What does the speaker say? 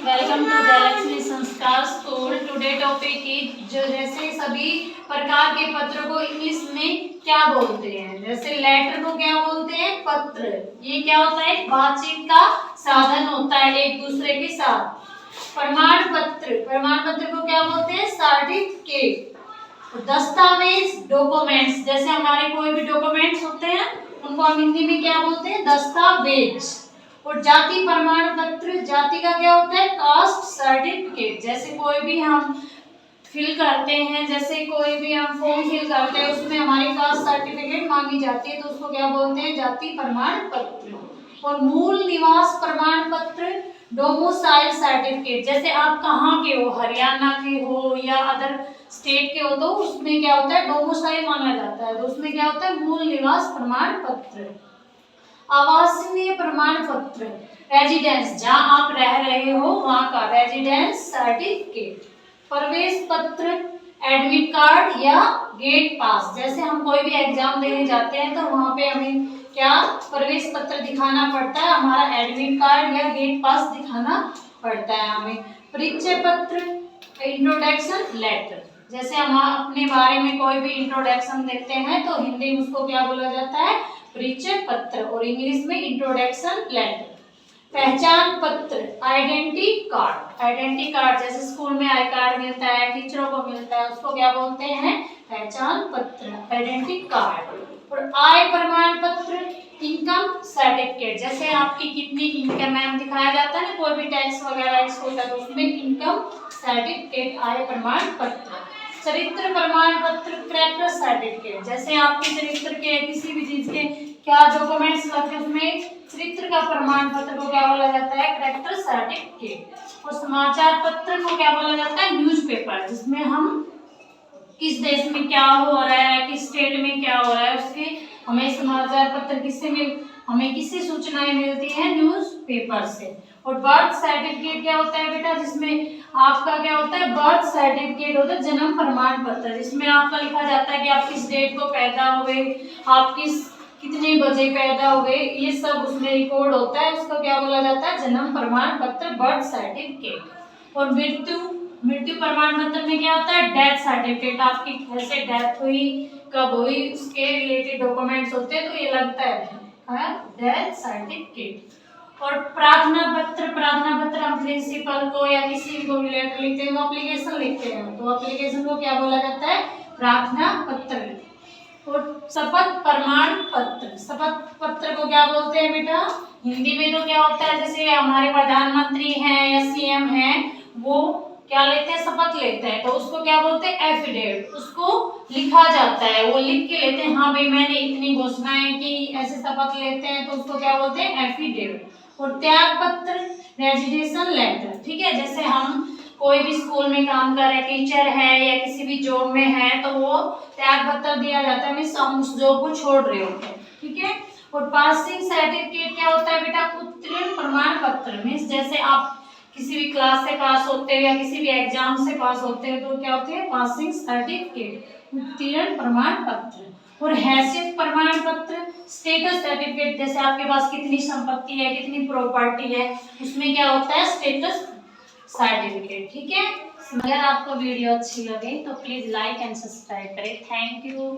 Welcome to Jayalakshmi संस्कार school. Today topic is जो जैसे सभी प्रकार के पत्र को इंग्लिश में क्या बोलते हैं। जैसे लेटर को क्या बोलते हैं? पत्र। ये क्या होता है? बातचीत का साधन होता है एक दूसरे के साथ। प्रमाण पत्र को क्या बोलते हैं? सर्टिफिकेट। दस्तावेज डॉक्यूमेंट्स, जैसे हमारे कोई भी डॉक्यूमेंट्स होते हैं उनको हम हिंदी में क्या बोलते हैं? दस्तावेज। और जाति प्रमाण पत्र, जाति का क्या होता है? Caste certificate. जैसे कोई भी हम फिल करते हैं, जैसे कोई भी हम फॉर्म फिल करते हैं उसमें हमारी कास्ट सर्टिफिकेट मांगी जाती है तो उसको क्या बोलते हैं? जाति प्रमाण पत्र। और मूल निवास प्रमाण पत्र डोमिसाइल सर्टिफिकेट। जैसे आप कहाँ के हो, हरियाणा के हो या अदर स्टेट के हो तो उसमें क्या होता है? डोमिसाइल माना जाता है तो उसमें क्या होता है? मूल निवास प्रमाण पत्र। आवासीय प्रमाण पत्र रेजिडेंस, जहाँ आप रह रहे हो वहाँ का रेजिडेंस सर्टिफिकेट। प्रवेश पत्र एडमिट कार्ड या गेट पास। जैसे हम कोई भी एग्जाम देने जाते हैं तो वहाँ पे हमें क्या प्रवेश पत्र दिखाना पड़ता है? हमारा एडमिट कार्ड या गेट पास दिखाना पड़ता है हमें। परिचय पत्र इंट्रोडक्शन लेटर। जैसे हम अपने बारे में कोई भी इंट्रोडक्शन देते हैं तो हिंदी में उसको क्या बोला जाता है? परिचय पत्र। और इंग्लिश में इंट्रोडक्शन लेटर। पहचान पत्र आइडेंटिटी कार्ड, जैसे स्कूल में आई कार्ड मिलता है, टीचरों को मिलता है, उसको क्या बोलते हैं? पहचान पत्र आइडेंटिटी कार्ड। और आय प्रमाण पत्र इनकम सर्टिफिकेट। जैसे आपकी कितनी इनकम है दिखाया जाता है ना, कोई भी टैक्स वगैरह होता है तो उसमें इनकम सर्टिफिकेट आय प्रमाण पत्र। चरित्र प्रमाण पत्र कैरेक्टर सर्टिफिकेट। जैसे आपके चरित्र के किसी भी चीज के क्या डॉक्यूमेंट्स लगते हैं उसमें चरित्र का प्रमाण पत्र को क्या बोला जाता है? Character certificate. और समाचार पत्र को क्या बोला जाता है? न्यूज़पेपर, जिसमें हम किस देश में क्या हो रहा है, किस स्टेट में क्या हो रहा है उसके हमें समाचार पत्र हमें किससे सूचनाएं मिलती हैं? न्यूज़पेपर से। और बर्थ सर्टिफिकेट क्या होता है बेटा? जिसमें आपका क्या होता है? बर्थ सर्टिफिकेट होता है जन्म प्रमाण पत्र, जिसमें आपका लिखा जाता है कि आप किस डेट को पैदा हुए, आप कितने बजे पैदा हुए, ये सब उसमें रिकॉर्ड होता है। उसको क्या बोला जाता है? जन्म प्रमाण पत्र, बर्थ सर्टिफिकेट। और मृत्यु प्रमाण पत्र में क्या होता है? Death certificate. आपकी कैसे डेथ हुई, कब हुई, उसके रिलेटेड डॉक्यूमेंट्स होते हैं तो ये लगता है डेथ सर्टिफिकेट। और प्रार्थना पत्र हम प्रिंसिपल को या किसी को भी लेटर लिखते हैं तो एप्लीकेशन लिखते हैं तो एप्लीकेशन को क्या बोला जाता है? प्रार्थना पत्र। और शपथ पत्र को क्या बोलते हैं बेटा? हिंदी में तो क्या होता है? जैसे हमारे प्रधानमंत्री हैं या सीएम हैं वो क्या लेते हैं? शपथ लेते हैं तो उसको क्या बोलते हैं? एफिडेविट। उसको लिखा जाता है, वो लिख के लेते हैं, हाँ भाई मैंने इतनी घोषणाएं की, ऐसे शपथ लेते हैं तो उसको क्या बोलते हैं? एफिडेविट। और त्याग पत्र रेजिग्नेशन लेटर। ठीक है, जैसे हम कोई भी स्कूल में काम कर रहे, टीचर है या किसी भी जॉब में है तो वो त्याग पत्र दिया जाता है, मीन्स हम उस जॉब को छोड़ रहे होते हैं। ठीक है। और पासिंग सर्टिफिकेट क्या होता है बेटा? उत्तीर्ण प्रमाण पत्र, मीन्स जैसे आप किसी भी क्लास से पास होते हो या किसी भी एग्जाम से पास होते हो तो क्या होते हैं? पासिंग सर्टिफिकेट, उत्तीर्ण प्रमाण पत्र। और हैसियत प्रमाण पत्र स्टेटस सर्टिफिकेट, जैसे आपके पास कितनी संपत्ति है, कितनी प्रॉपर्टी है, उसमें क्या होता है? Status certificate. ठीक है। अगर आपको वीडियो अच्छी लगे तो प्लीज लाइक एंड सब्सक्राइब करें। Thank you.